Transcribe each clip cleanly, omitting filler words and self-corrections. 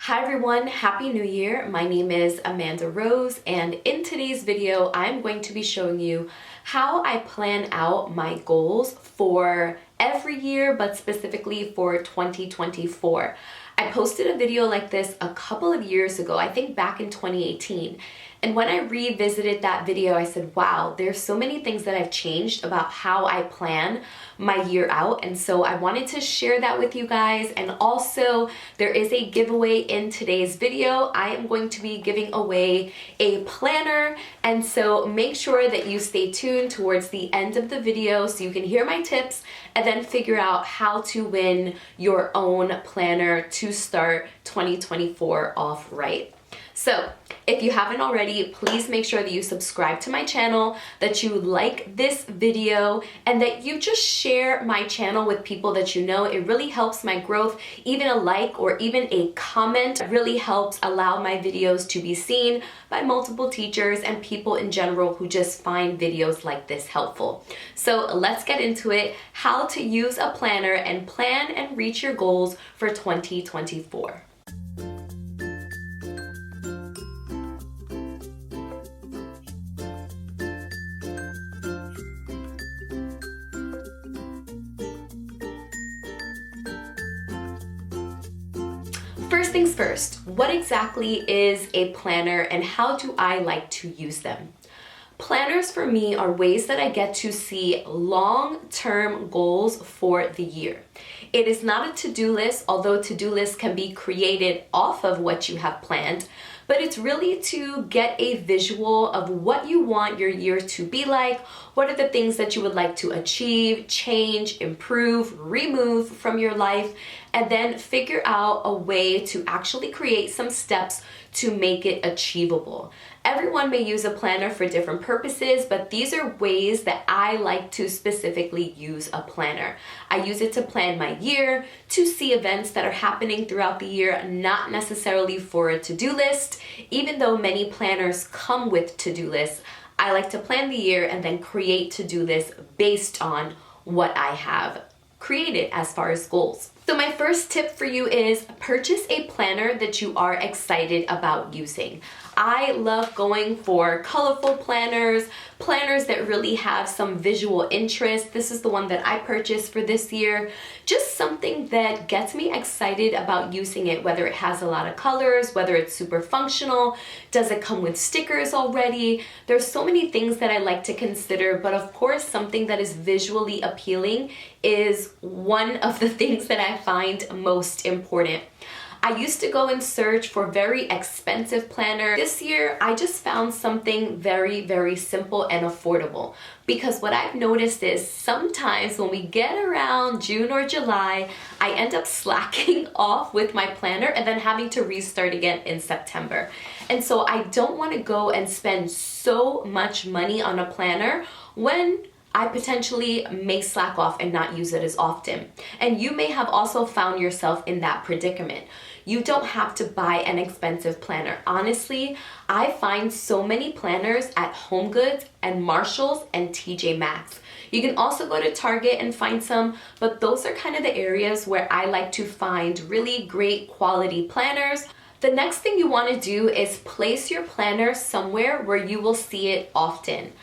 Hi everyone, Happy New Year. My name is Amanda Rose, and in today's video, I'm going to be showing you how I plan out my goals for every year, but specifically for 2024. I posted a video like this a couple of years ago, I think back in 2018. And when I revisited that video, I said, wow, there's so many things that I've changed about how I plan my year out. And so I wanted to share that with you guys. And also there is a giveaway in today's video. I am going to be giving away a planner. And so make sure that you stay tuned towards the end of the video so you can hear my tips and then figure out how to win your own planner to start 2024 off right. So if you haven't already, please make sure that you subscribe to my channel, that you like this video, and that you just share my channel with people that you know. It really helps my growth. Even a like or even a comment really helps allow my videos to be seen by multiple teachers and people in general who just find videos like this helpful. So let's get into it, how to use a planner and plan and reach your goals for 2024. First things first, what exactly is a planner and how do I like to use them? Planners for me are ways that I get to see long-term goals for the year. It is not a to-do list, although to-do lists can be created off of what you have planned, but it's really to get a visual of what you want your year to be like, what are the things that you would like to achieve, change, improve, remove from your life, and then figure out a way to actually create some steps to make it achievable. Everyone may use a planner for different purposes, but these are ways that I like to specifically use a planner. I use it to plan my year, to see events that are happening throughout the year, not necessarily for a to-do list. Even though many planners come with to-do lists, I like to plan the year and then create to-do lists based on what I have created as far as goals. So my first tip for you is purchase a planner that you are excited about using. I love going for colorful planners, planners that really have some visual interest. This is the one that I purchased for this year. Just something that gets me excited about using it, whether it has a lot of colors, whether it's super functional, does it come with stickers already? There's so many things that I like to consider, but of course something that is visually appealing is one of the things that I find most important. I used to go and search for very expensive planners. This year, I just found something very, very simple and affordable. Because what I've noticed is sometimes when we get around June or July, I end up slacking off with my planner and then having to restart again in September. And so I don't want to go and spend so much money on a planner when I potentially may slack off and not use it as often. And you may have also found yourself in that predicament. You don't have to buy an expensive planner. Honestly, I find so many planners at HomeGoods and Marshalls and TJ Maxx. You can also go to Target and find some, but those are kind of the areas where I like to find really great quality planners. The next thing you want to do is place your planner somewhere where you will see it often.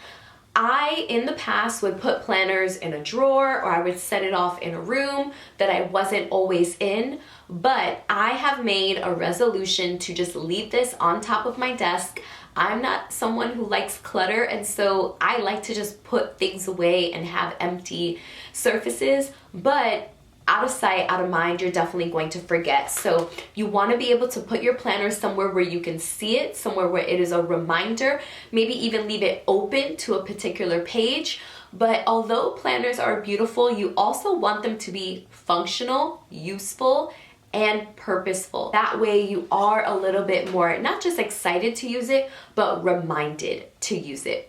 I, in the past, would put planners in a drawer or I would set it off in a room that I wasn't always in, but I have made a resolution to just leave this on top of my desk. I'm not someone who likes clutter, and so I like to just put things away and have empty surfaces, but out of sight, out of mind, you're definitely going to forget. So you want to be able to put your planner somewhere where you can see it, somewhere where it is a reminder, maybe even leave it open to a particular page. But although planners are beautiful, you also want them to be functional, useful, and purposeful. That way you are a little bit more, not just excited to use it, but reminded to use it.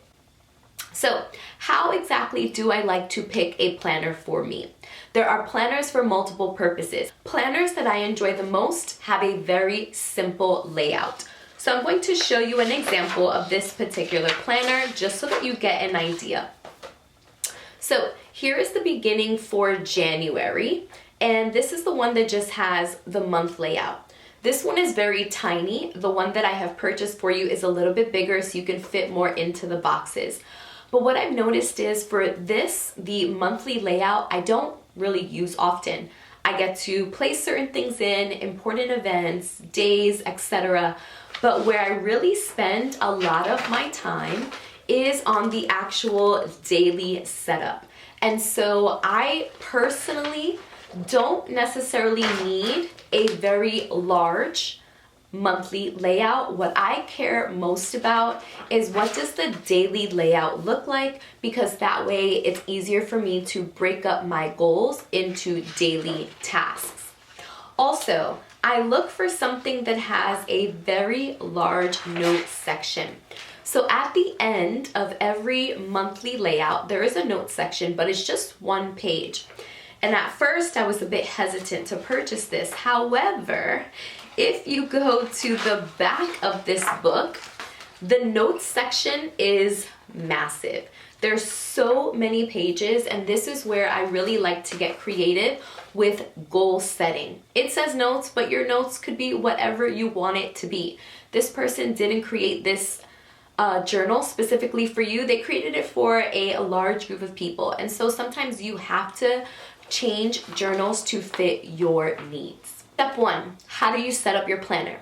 So how exactly do I like to pick a planner for me? There are planners for multiple purposes. Planners that I enjoy the most have a very simple layout. So I'm going to show you an example of this particular planner just so that you get an idea. So here is the beginning for January, and this is the one that just has the month layout. This one is very tiny. The one that I have purchased for you is a little bit bigger so you can fit more into the boxes. But what I've noticed is for this, the monthly layout, I don't really use often. I get to place certain things in, important events, days, etc. But where I really spend a lot of my time is on the actual daily setup. And so I personally don't necessarily need a very large monthly layout. What I care most about is what does the daily layout look like, because that way it's easier for me to break up my goals into daily tasks. Also, I look for something that has a very large notes section. So at the end of every monthly layout, there is a notes section, but it's just one page. And at first I was a bit hesitant to purchase this. However, if you go to the back of this book, the notes section is massive. There's so many pages, and this is where I really like to get creative with goal setting. It says notes, but your notes could be whatever you want it to be. This person didn't create this journal specifically for you. They created it for a large group of people. And so sometimes you have to change journals to fit your needs. Step 1, how do you set up your planner?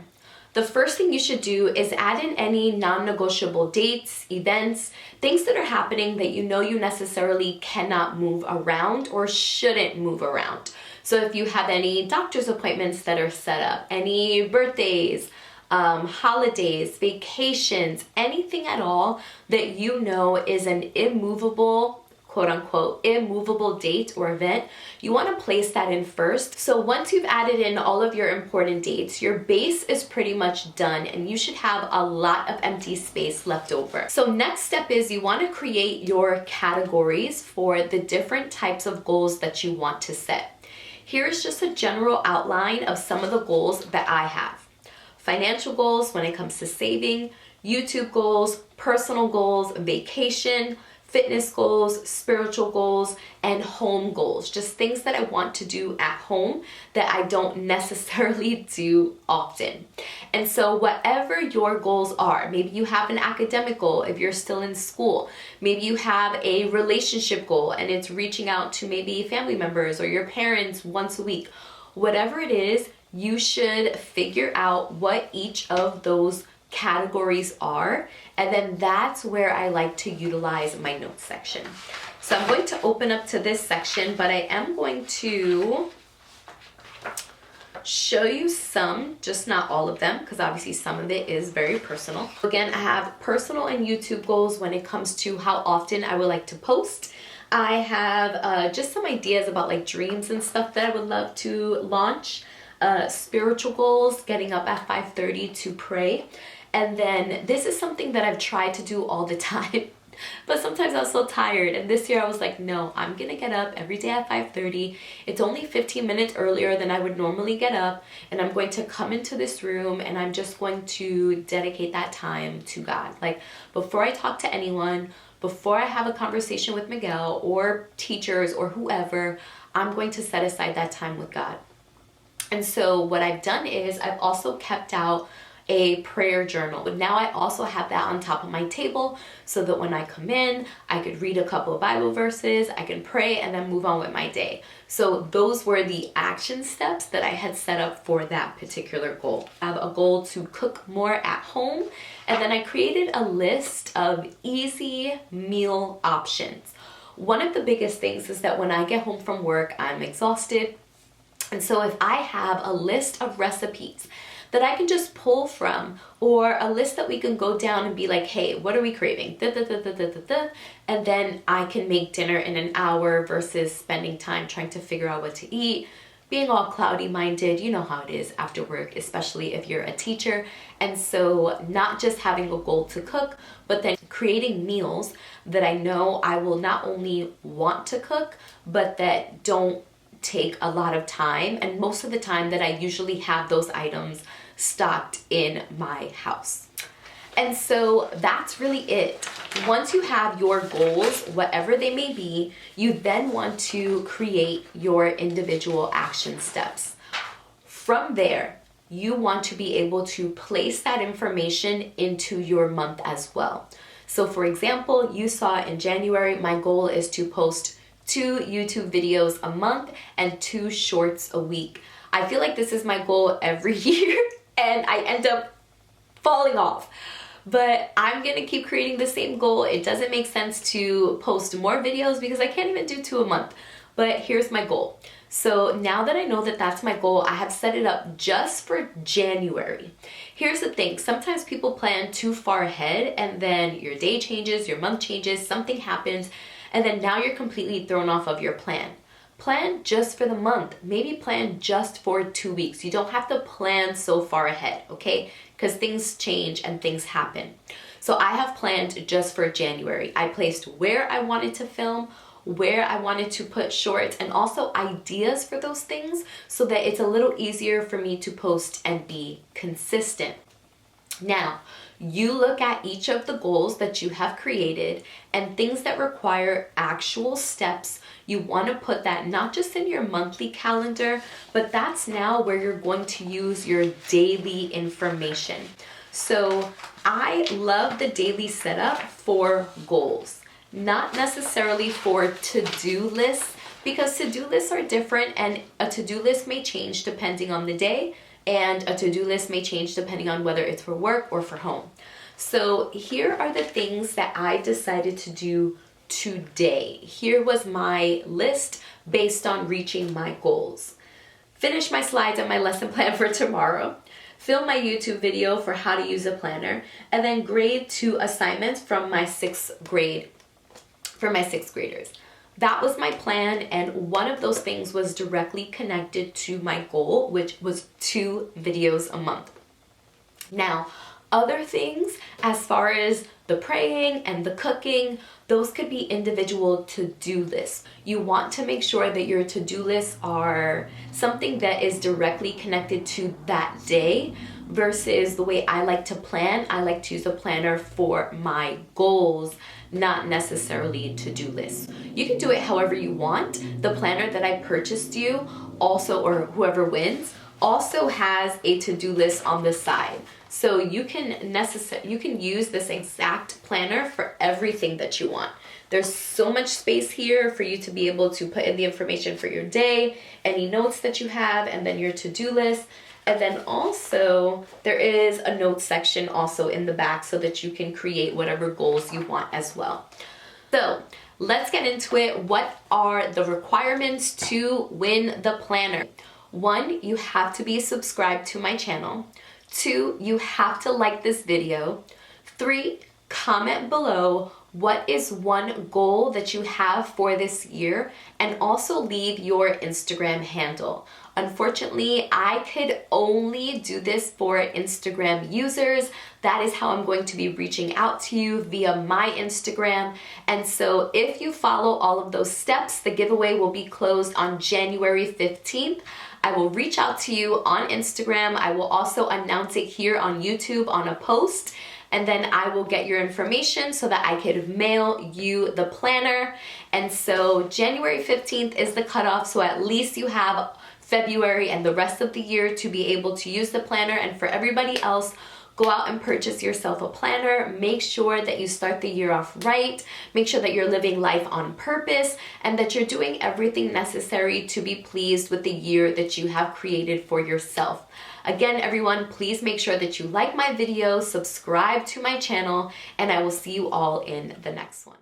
The first thing you should do is add in any non-negotiable dates, events, things that are happening that you know you necessarily cannot move around or shouldn't move around. So if you have any doctor's appointments that are set up, any birthdays, holidays, vacations, anything at all that you know is an immovable, quote unquote, immovable date or event, you want to place that in first. So once you've added in all of your important dates, your base is pretty much done and you should have a lot of empty space left over. So next step is you want to create your categories for the different types of goals that you want to set. Here's just a general outline of some of the goals that I have. Financial goals when it comes to saving, YouTube goals, personal goals, vacation, fitness goals, spiritual goals, and home goals. Just things that I want to do at home that I don't necessarily do often. And so whatever your goals are, maybe you have an academic goal if you're still in school. Maybe you have a relationship goal and it's reaching out to maybe family members or your parents once a week. Whatever it is, you should figure out what each of those categories are, and then that's where I like to utilize my notes section. So I'm going to open up to this section, but I am going to show you some, just not all of them, because obviously some of it is very personal. Again, I have personal and YouTube goals when it comes to how often I would like to post. I have just some ideas about like dreams and stuff that I would love to launch. Spiritual goals, getting up at 5:30 to pray. And then this is something that I've tried to do all the time, but sometimes I was so tired. And this year I was like, no, I'm gonna get up every day at 5:30. It's only 15 minutes earlier than I would normally get up. And I'm going to come into this room and I'm just going to dedicate that time to God. Like before I talk to anyone, before I have a conversation with Miguel or teachers or whoever, I'm going to set aside that time with God. And so what I've done is I've also kept out a prayer journal. But now I also have that on top of my table so that when I come in, I could read a couple of Bible verses, I can pray, and then move on with my day. So those were the action steps that I had set up for that particular goal. I have a goal to cook more at home, and then I created a list of easy meal options. One of the biggest things is that when I get home from work, I'm exhausted. And so if I have a list of recipes that I can just pull from, or a list that we can go down and be like, hey, what are we craving? And then I can make dinner in an hour versus spending time trying to figure out what to eat, being all cloudy minded. You know how it is after work, especially if you're a teacher. And so not just having a goal to cook, but then creating meals that I know I will not only want to cook, but that don't take a lot of time, and most of the time that I usually have those items stocked in my house. And so that's really it. Once you have your goals, whatever they may be, you then want to create your individual action steps. From there, you want to be able to place that information into your month as well. So for example, you saw in January, my goal is to post 2 YouTube videos a month and 2 shorts a week. I feel like this is my goal every year and I end up falling off. But I'm gonna keep creating the same goal. It doesn't make sense to post more videos because I can't even do 2 a month. But here's my goal. So now that I know that that's my goal, I have set it up just for January. Here's the thing, sometimes people plan too far ahead and then your day changes, your month changes, something happens, and then now you're completely thrown off of your plan. Plan just for the month. Maybe plan just for 2 weeks. You don't have to plan so far ahead, okay? Because things change and things happen. So I have planned just for January. I placed where I wanted to film, where I wanted to put shorts, and also ideas for those things so that it's a little easier for me to post and be consistent. Now, you look at each of the goals that you have created and things that require actual steps. You want to put that not just in your monthly calendar, but that's now where you're going to use your daily information. So I love the daily setup for goals, not necessarily for to-do lists, because to-do lists are different and a to-do list may change depending on the day, and a to-do list may change depending on whether it's for work or for home. So here are the things that I decided to do today. Here was my list based on reaching my goals. Finish my slides and my lesson plan for tomorrow. Film my YouTube video for how to use a planner, and then grade 2 assignments from my 6th grade for my 6th graders. That was my plan, and one of those things was directly connected to my goal, which was 2 videos a month. Now, other things as far as the praying and the cooking, those could be individual to-do lists. You want to make sure that your to-do lists are something that is directly connected to that day versus the way I like to plan. I like to use a planner for my goals, not necessarily to-do lists. You can do it however you want. The planner that I purchased you also, or whoever wins, also has a to-do list on the side. So you can use this exact planner for everything that you want. There's so much space here for you to be able to put in the information for your day, any notes that you have, and then your to-do list. And then also there is a notes section also in the back so that you can create whatever goals you want as well. So let's get into it. What are the requirements to win the planner? 1, you have to be subscribed to my channel. 2, you have to like this video. 3, comment below what is one goal that you have for this year, and also leave your Instagram handle. Unfortunately, I could only do this for Instagram users. That is how I'm going to be reaching out to you via my Instagram. And so if you follow all of those steps, the giveaway will be closed on January 15th. I will reach out to you on Instagram. I will also announce it here on YouTube on a post, and then I will get your information so that I could mail you the planner. And so January 15th is the cutoff, so at least you have February and the rest of the year to be able to use the planner. And for everybody else, go out and purchase yourself a planner. Make sure that you start the year off right. Make sure that you're living life on purpose and that you're doing everything necessary to be pleased with the year that you have created for yourself. Again, everyone, please make sure that you like my video, subscribe to my channel, and I will see you all in the next one.